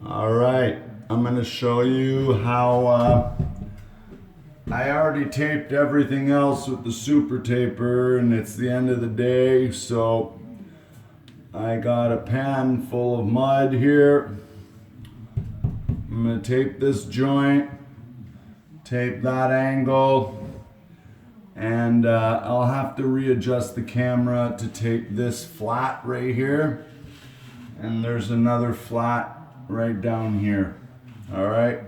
All right, I'm gonna show you how I already taped everything else with the super taper and it's the end of the day, so I got a pan full of mud here. I'm gonna tape this joint, tape that angle, and I'll have to readjust the camera to tape this flat right here. And there's another flat right down here. All right,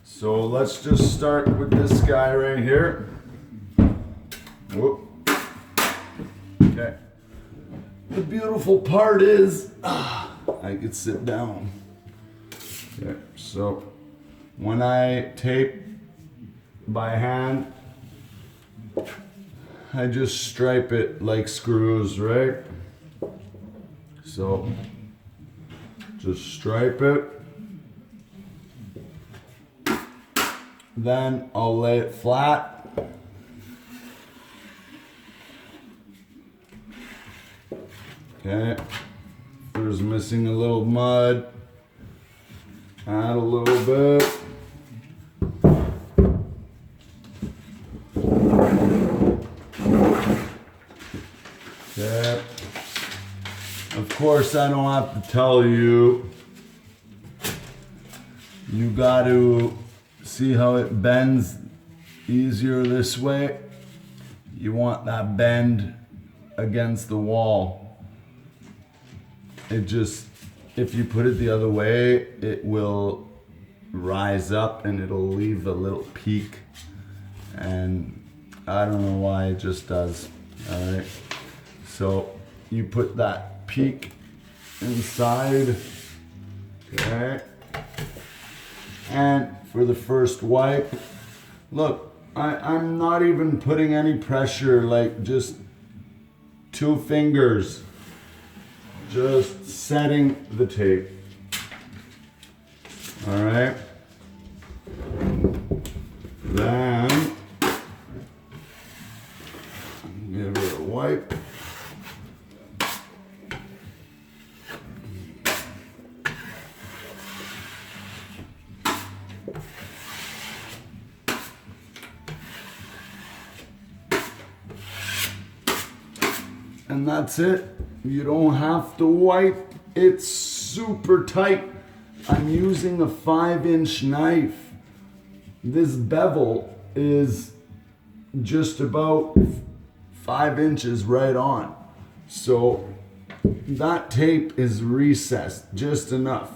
so let's just start with this guy right here. Whoop. Okay, the beautiful part is I could sit down. Okay, so when I tape by hand, I just stripe it like screws, right? So just stripe it. Then I'll lay it flat. Okay. If there's missing a little mud, add a little bit. Okay. Of course, I don't have to tell you. You got to see how it bends easier this way. You want that bend against the wall. It just, if you put it the other way, it will rise up and it'll leave a little peak. And I don't know why, it just does. All right. So you put that peak inside. Okay. And for the first wipe, look, I'm not even putting any pressure, like just 2 fingers, just setting the tape. All right. Then give it a wipe. And that's it. You don't have to wipe. It's super tight. I'm using a 5-inch knife. This bevel is just about 5 inches right on. So that tape is recessed just enough.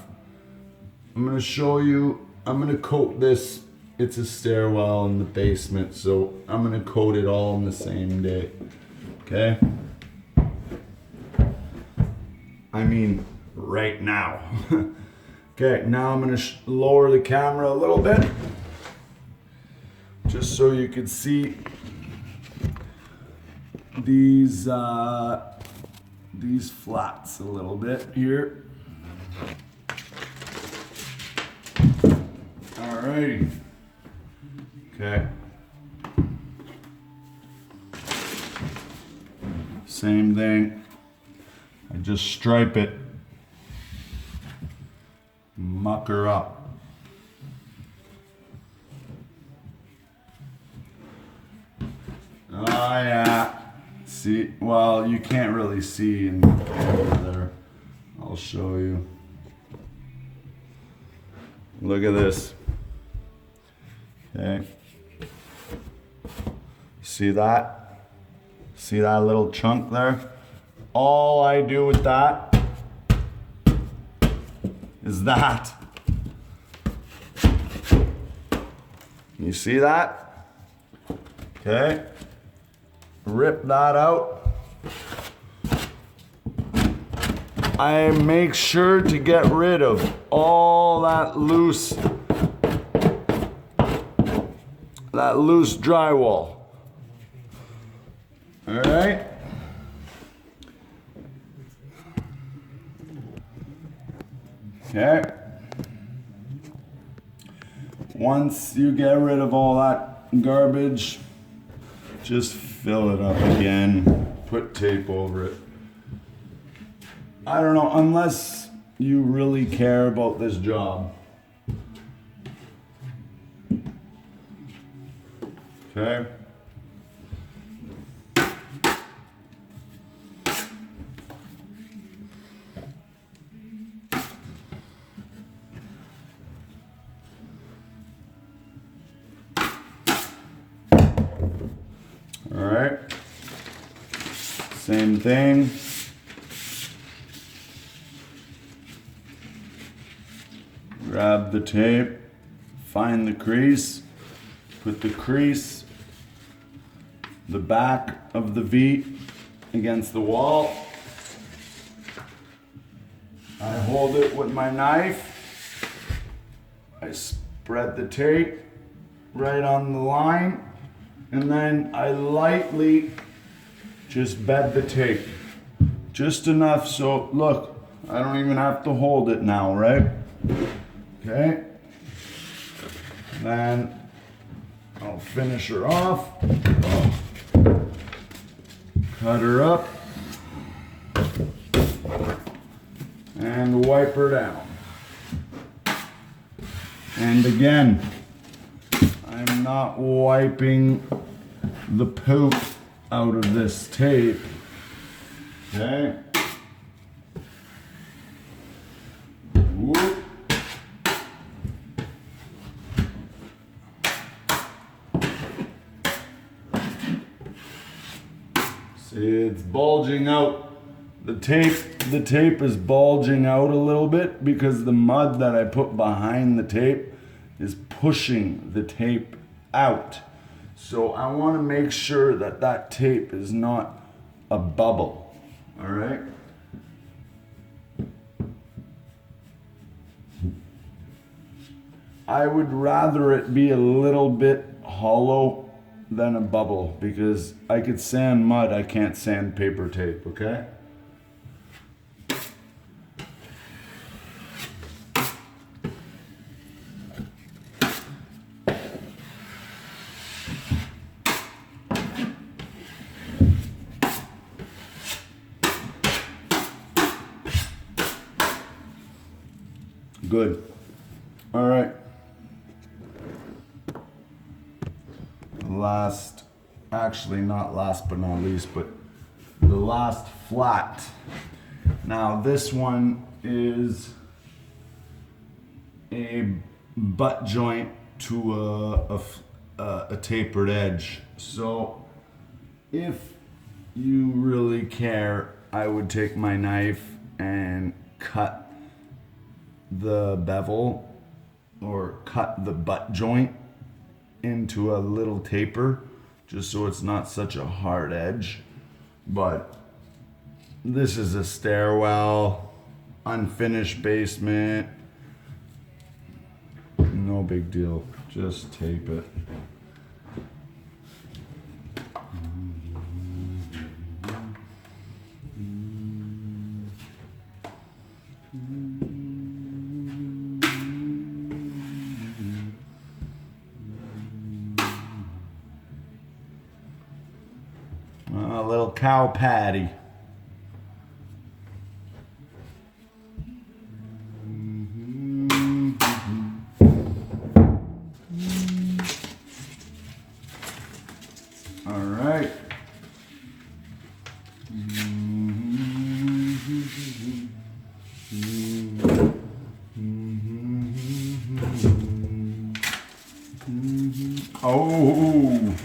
I'm gonna show you, I'm gonna coat this. It's a stairwell in the basement, so I'm gonna coat it all in the same day. Okay? I mean, right now. Okay, now I'm gonna lower the camera a little bit, just so you can see these flats a little bit here. Alrighty. Okay. Same thing. I just stripe it, muck her up. Oh yeah, see, well, you can't really see in the camera there. I'll show you. Look at this. Okay. See that? See that little chunk there? All I do with that is that. You see that? Okay. Rip that out. I make sure to get rid of all that loose drywall. All right. Okay. Once you get rid of all that garbage, just fill it up again, put tape over it. I don't know, unless you really care about this job. Okay? All right. Same thing. Grab the tape, find the crease, put the crease, the back of the V against the wall. I hold it with my knife. I spread the tape right on the line, and then I lightly just bed the tape. Just enough so, look, I don't even have to hold it now, right? Okay. Then I'll finish her off. Cut her up. And wipe her down. And again, I'm not wiping the poop out of this tape. Okay. Whoop. See, it's bulging out. The tape is bulging out a little bit because the mud that I put behind the tape is pushing the tape out. So I want to make sure that that tape is not a bubble. All right? I would rather it be a little bit hollow than a bubble because I could sand mud, I can't sand paper tape, okay? Good. All right. Actually not last but not least, but the last flat. Now this one is a butt joint to a tapered edge. So if you really care, I would take my knife and cut the bevel or cut the butt joint into a little taper just so it's not such a hard edge. But this is a stairwell, unfinished basement, no big deal, just tape it. A little cow patty. All right. Oh.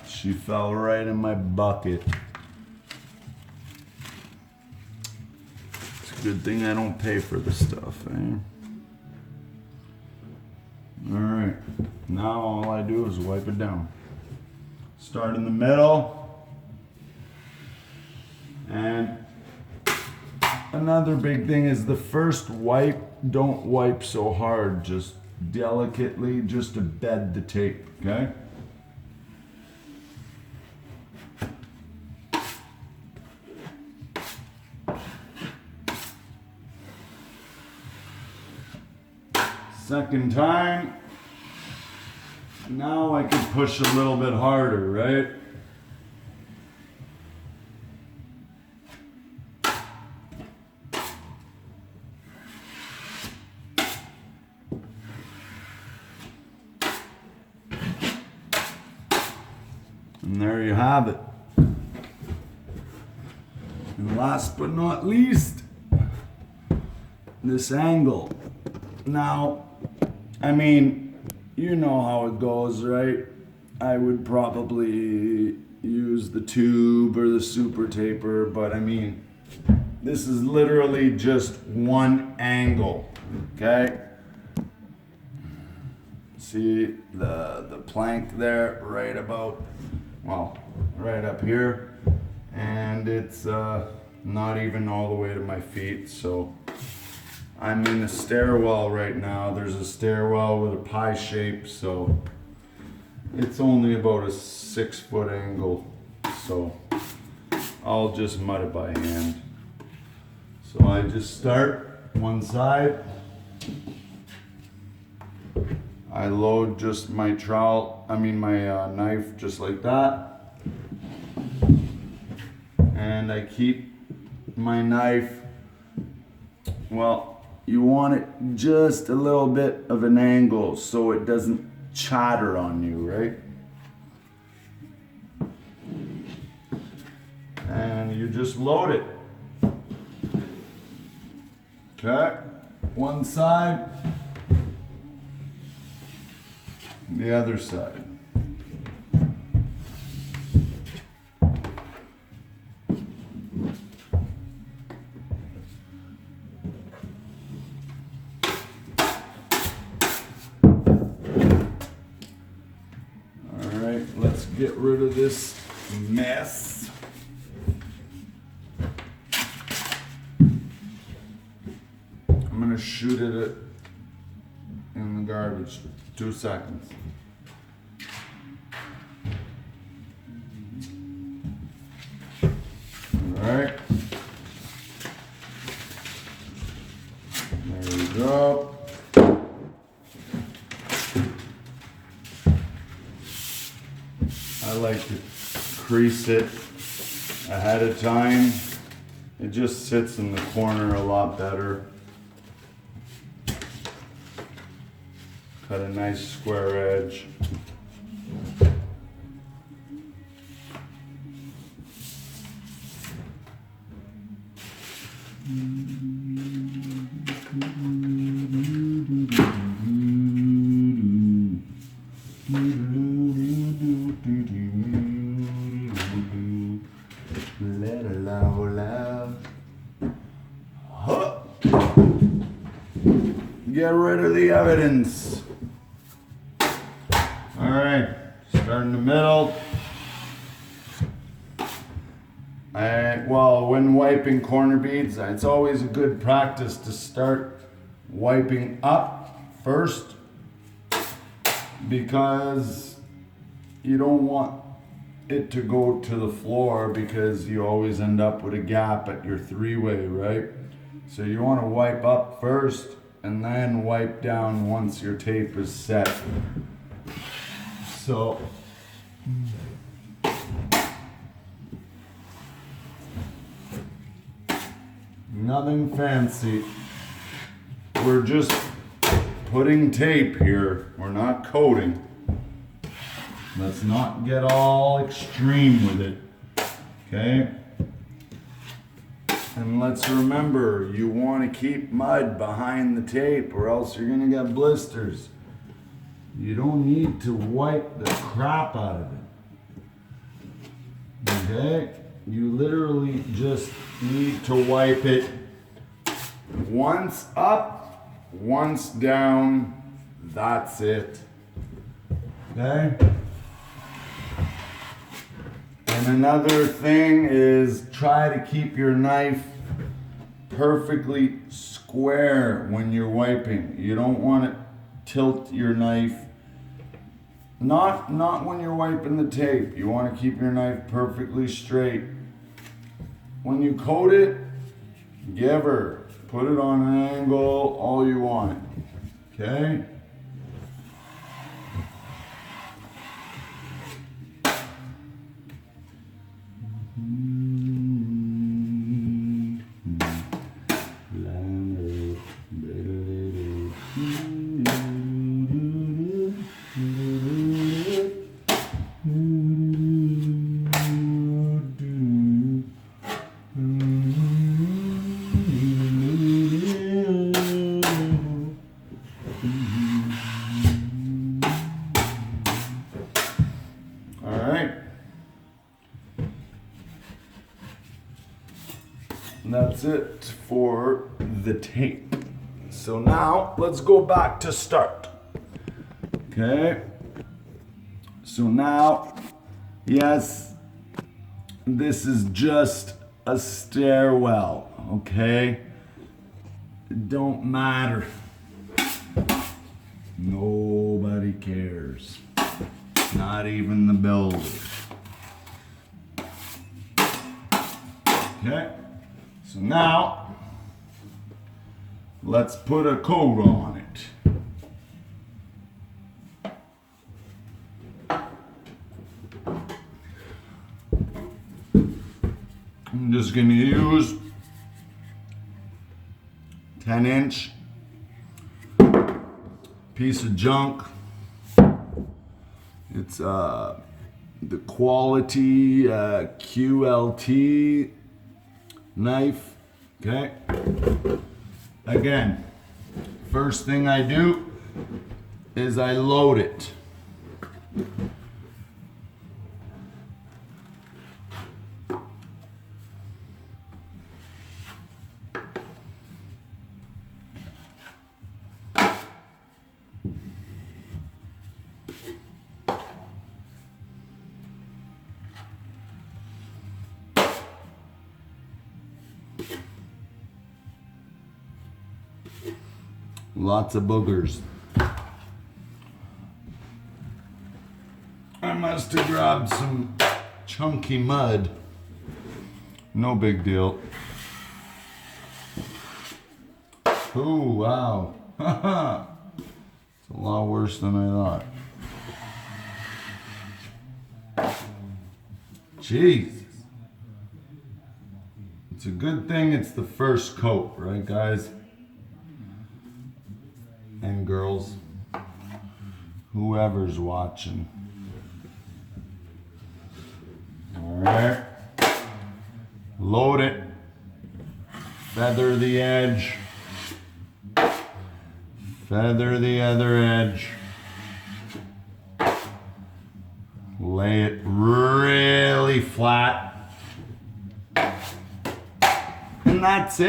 She fell right in my bucket. It's a good thing I don't pay for this stuff, eh? Alright, now all I do is wipe it down. Start in the middle. And another big thing is the first wipe, don't wipe so hard, just delicately, just to bed the tape, okay? Second time, now I can push a little bit harder, right? And there you have it. And last but not least, this angle. Now, I mean, you know how it goes, right? I would probably use the tube or the super taper, but I mean, this is literally just one angle, okay? See the plank there, right about, well, right up here, and it's not even all the way to my feet, so I'm in a stairwell right now. There's a stairwell with a pie shape, so it's only about a 6-foot angle, so I'll just mud it by hand. So I just start one side. I load just my my knife just like that. And I keep my knife, well, you want it just a little bit of an angle so it doesn't chatter on you, right? And you just load it. Okay, one side, the other side. All right, let's get rid of this mess. I'm gonna shoot it in the garbage. 2 seconds. All right. There we go. I like to crease it ahead of time. It just sits in the corner a lot better. Cut a nice square edge. Get rid of the evidence. All right, start in the middle. Well, when wiping corner beads, it's always a good practice to start wiping up first, because you don't want it to go to the floor, because you always end up with a gap at your 3-way, right? So you want to wipe up first and then wipe down once your tape is set. So nothing fancy. We're just putting tape here. We're not coating. Let's not get all extreme with it. Okay? And let's remember, you want to keep mud behind the tape or else you're going to get blisters. You don't need to wipe the crap out of it. Okay? You literally just need to wipe it once up, once down. That's it. Okay? And another thing is, try to keep your knife perfectly square when you're wiping. You don't want to tilt your knife. Not when you're wiping the tape. You want to keep your knife perfectly straight. When you coat it, give her. Put it on an angle, all you want. Okay? that's it for the tape. So now let's go back to start. Okay. So now, yes, this is just a stairwell, okay? It don't matter. Nobody cares. Not even the builder. Okay, so now let's put a coat on it. I'm just gonna use 10-inch piece of junk. It's the quality QLT knife. Okay. Again, first thing I do is I load it. Lots of boogers. I must have grabbed some chunky mud. No big deal. Oh, wow. It's a lot worse than I thought. Jesus. It's a good thing it's the first coat, right, guys? And girls, whoever's watching. All right, load it, feather the edge, feather the other edge, lay it really flat, and that's it.